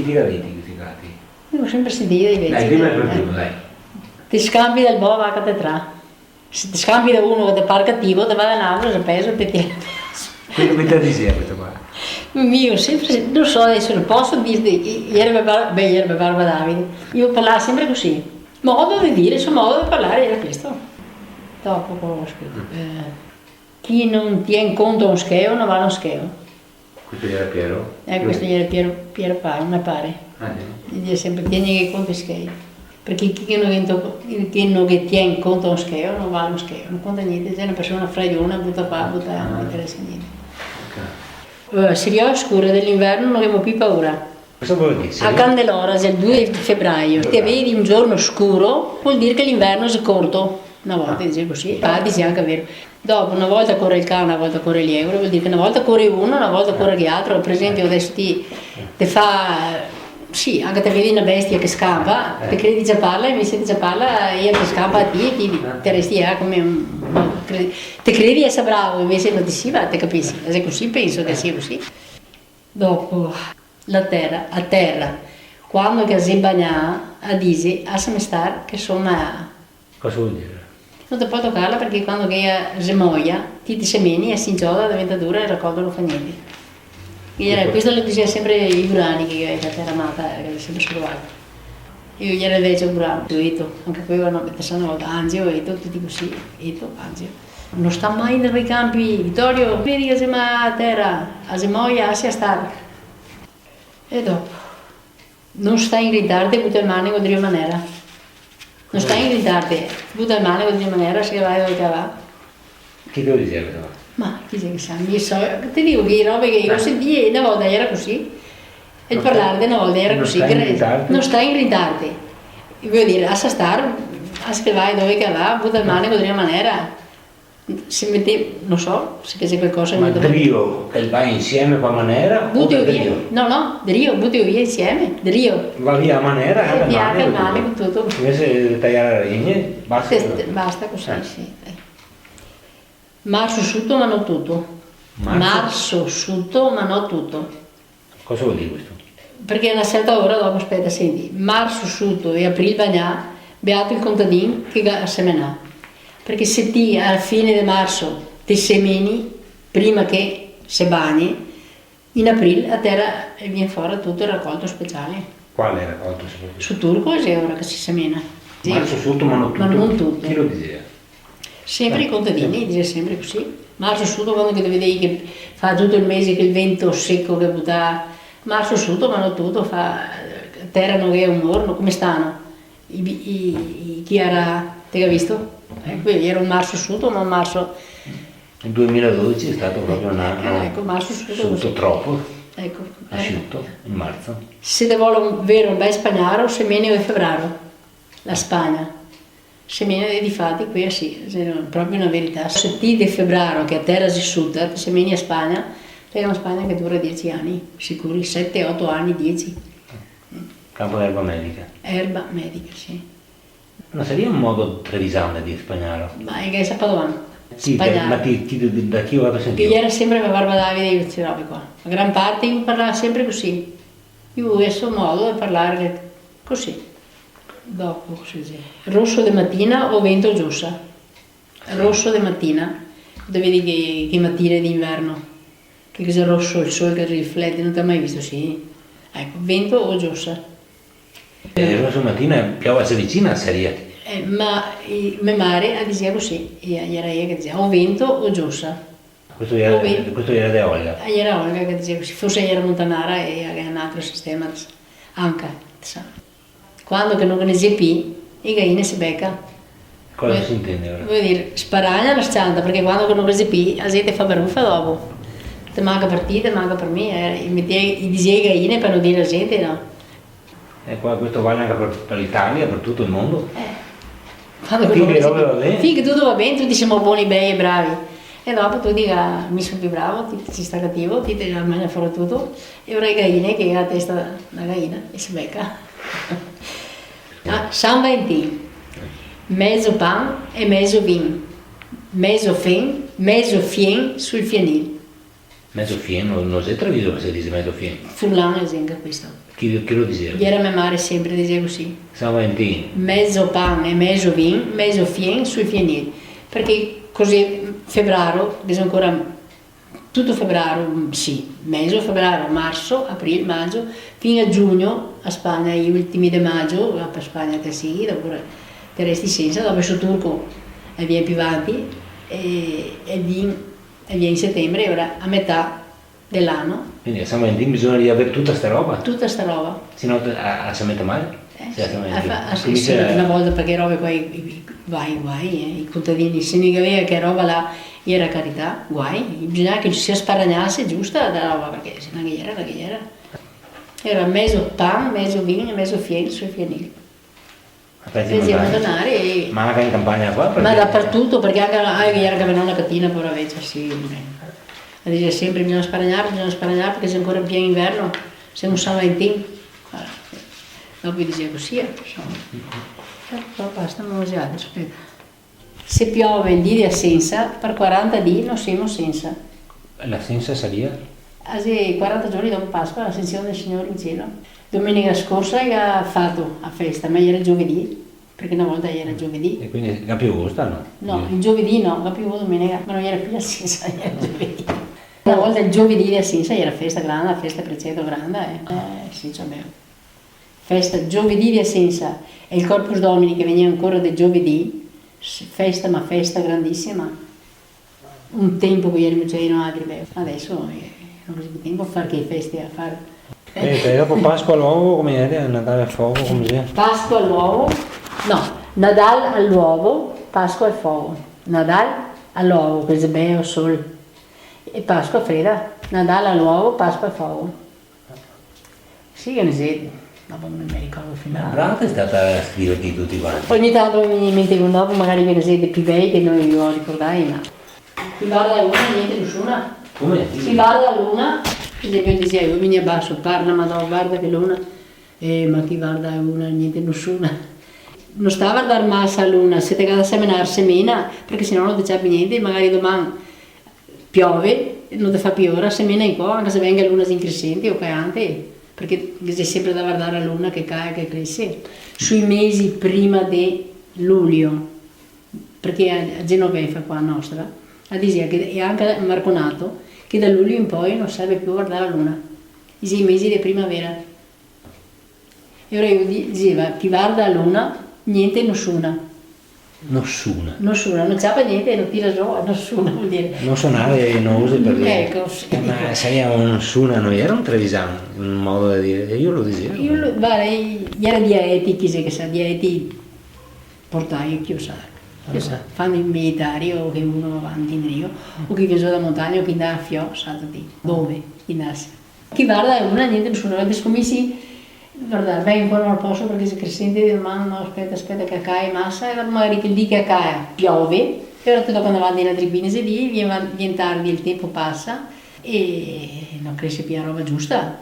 Ti gatti questi gatti? Io ho sempre sentito invece. Dai, prima per primo, dai. Ti scambi del boh, va che te tra. Se ti scambi da uno che ti pare cattivo, ti va da un altro, se peso, ti tira. Quindi come te dice questo qua? Io sempre, non so adesso, non posso dirti, ieri mi parla Davide, io parlavo sempre così. Modo di dire, il suo modo di parlare era questo. Dopo cosa ho scritto? Chi non tiene in conto un scheo non va a un scheo. Questo era Piero? Questo era Piero Pari, mi pare. Gli dice sempre tieni in conto i schei. Perché chi non tiene in conto un scheo non va a uno scheo, non conta niente, se una persona fregiona, butta qua, butta là, non interessa niente. Se io scuro dell'inverno non avevo più paura. Cosa vuol dire? A Candelora, il 2 febbraio, se vedi un giorno scuro, vuol dire che l'inverno è corto. Una volta dice così, dice anche vero. Dopo una volta corre il cane, una volta corre gli euro, vuol dire che una volta corre uno, una volta corre gli altri. Per esempio adesso ti fa... Sì, anche te vedi una bestia che scappa, te credi già parla, invece già parla e che scappa a te resti come un... Te credi essere bravo, invece non ti si va, te capisci? È così, penso che sia così. Dopo, a terra, quando che si bagna, dice, a se star che sono... Cosa vuol dire? Non ti può toccarla perché quando che si muoia, ti semeni e si ingioda, diventa dura e raccolta non fa niente. Questo lo diceva sempre i burani che era amata, che l'ho sempre trovato. Io ieri invece ho burano, anche poi vanno a mettersi una volta, Angio, tutti così, Angio. Non sta mai nei campi, Vittorio, vedi che siamo a terra, a semoia, a stare. E dopo, non stai in ritardo, butta il manico di maniera. Non stai in ritardo, butta il manico di maniera, se vai dove va. Chi te lo diceva? Ma chi che sa, ti dico che robe che io sentivo una volta era così, e il parlare una volta era così, non stai in ritardo. Vuol dire, a stare, a che vai dove che va, butta il manico di una maniera. Se mette, non so, se c'è qualcosa... Ma Drio, che va insieme a maniera? Butti via, no, Drio, butti via insieme, Drio. Va via a maniera e via il manico tutto. Invece di tagliare le legne, basta. Basta così, sì. Marzo sotto ma non tutto. Marzo sotto ma non tutto. Cosa vuol dire questo? Perché a una certa ora dopo, aspetta, senti, marzo sotto e aprile bagnà, beato il contadino che semenà. Perché se ti alla fine di marzo ti semeni, prima che si bagni, in aprile a terra viene fuori tutto il raccolto speciale. Quale raccolto speciale? Su turco è ora che si semena. Marzo sotto ma non tutto? Ma non tutto. Chi lo diceva? Sempre i contadini, dice sempre così. Marzo sotto quando che vedi che fa tutto il mese che il vento secco che butta. Marzo sotto ma non tutto, fa terra non è un giorno, come stanno? Chi era, te hai visto? Era un marzo sotto ma un marzo... Il 2012 è stato proprio un anno ecco, marzo sotto troppo, ecco, asciutto, in marzo. Se te vuole vero un bel spagnaro, semene di febbraio, la Spagna. Semene di fatti qui sì, è proprio una verità. Se ti di febbraio che a terra si sutta, semeni a Spagna, è una Spagna che dura 10 anni, sicuri, 7-8 anni, 10. Campo d'erba medica. Erba medica, sì. Non sarebbe un modo trevisante di spagnolo? Ma è che è Padovano. Sì, ma da chi ho fatto sentire? Io era sempre la barba Davide e queste robe qua. A gran parte io parlavo sempre così. Io ho questo modo di parlare così. Dopo, così. Rosso di mattina o vento giussa. Rosso di mattina, dove vedi che mattine d'inverno, che c'è rosso il sole che riflette, non ti hai mai visto, sì? Ecco, vento o giussa. Rosso mattina piove se vicina a serie. Ma mia madre diceva così, era io che diceva o vento o giussa. Questo era di Olga. Era Olga che diceva così, forse era Montanara e era un altro sistema anche. Quando che non ne c'è più, i gallini si becca. Cosa si intende ora? Vuol dire, sparagna la scianta, perché quando che non ne c'è più, la gente fa baruffa dopo. Ti manca per te, ti manca per me. I diceva i gallini per non dire la gente, no? E qua questo vale anche per l'Italia, per tutto il mondo. Finché tutto va bene, tutti siamo buoni, bei e bravi. E dopo tu dici, mi sono più bravo, ti ci sta cattivo, ti mangia fuori tutto. E ora i gallini che ha la testa una gallina e si becca. San Valentino, mezzo pan e mezzo vino, mezzo fien sul fienile. Mezzo fieno, non si è Treviso che si dice mezzo fieno. Furlan è sempre questo. Chi lo diceva? Ieri mia madre sempre diceva così. San Valentino. Mezzo pane e mezzo vino, mezzo fien sui fienili. Perché così febbraio, dice ancora tutto febbraio, sì, mezzo febbraio, marzo, aprile, maggio, fino a giugno a Spagna, gli ultimi di maggio, va per Spagna che sì, dopo te resti senza, dopo su turco e viene più avanti e viene in settembre, e ora a metà dell'anno. Quindi a San Valentino bisogna avere tutta sta roba? Tutta sta roba. Se no si mette male? Sì, una volta perché roba qua, guai, i contadini, se mica aveva che roba là era carità, guai, bisognava che ci si sparagnasse giusta la roba, perché se non era. Era mezzo pan, mezzo vino e mezzo fieno sui fienili. Facevano donare e... Ma anche in campagna qua? Ma dappertutto, perché anche era che aveva una cattina, povera vecchia, sì. Dice sempre bisogna sparagnare perché se ancora in pieno inverno, siamo San Valentino. Dopo diceva così, insomma. Basta, non usiate, aspetta. Se piove in di assenza, per 40 di non siamo senza. L'assenza salia? Sì, 40 giorni dopo Pasqua, l'ascensione del Signore in cielo. Domenica scorsa ha fatto a festa, ma era giovedì, perché una volta era giovedì. E quindi non più gusto, no? No, il giovedì no, non più domenica, ma non era più l'assenza, era giovedì. Una volta il giovedì di assenza era festa grande, festa preceto grande, sì, c'è bene. Festa giovedì di assenza e il Corpus Domini che veniva ancora del giovedì, festa ma festa grandissima. Un tempo che ieri c'era in Adribe, adesso non ho più tempo a fare che feste a fare. E dopo Pasqua all'uovo come è? Natale al fuoco come si è? Pasqua all'uovo, no, Nadal all'uovo, Pasqua al fuoco. Nadal all'uovo, che è bello sole. E Pasqua fredda, Natale all'uovo, Pasqua al fuoco. Sì, che ne sei, dopo non mi ricordo il finale. Brava è stata a scriverti tutti quanti. Ogni tanto mi mettevo dopo, magari che ne sei dei più bei che non li ho ricordati, ma... Si guarda una, niente nessuna. Come? Si guarda l'una, per esempio diceva, io mi abbasso, parla, ma no, guarda che l'una. Ma chi guarda una, niente nessuna. Non sta a guardare massa l'una, se te cada seminare semina, perché sennò non ti c'è più niente, magari domani piove, non ti fa più ora, semina in qua, anche se venga l'una in crescente o caiante, perché c'è sempre da guardare la luna che cae, che cresce. Sui mesi prima di luglio, perché a Genoveffa qua nostra, a dire che è anche a Marconato, che da luglio in poi non serve più guardare la luna, i mesi di primavera. E ora io diceva, chi guarda la luna, niente nessuna. Nessuna. Nessuna, non c'è niente, non tira giù, nessuna vuol dire. Non suonare nose per dire. Ecco, sì. Ma se un nessuna non era un trevisano, un modo da dire, io lo dicevo. Guarda, era diaeti, chi sa che sa, diaeti portai, chi lo sa. Fanno i militari o che uno avanti in Rio, o chi viene giù da montagna o chi andava a Fio, sapete, dove, in Asia. Chi guarda una, niente nessuna, avete scommissi. Guarda, vai ancora al posto perché se crescente di domani, no, aspetta che cae massa, e magari che lì che cae piove, e ora ti tocca andare avanti nella tribina, se lì viene tardi, il tempo passa e non cresce più la roba giusta.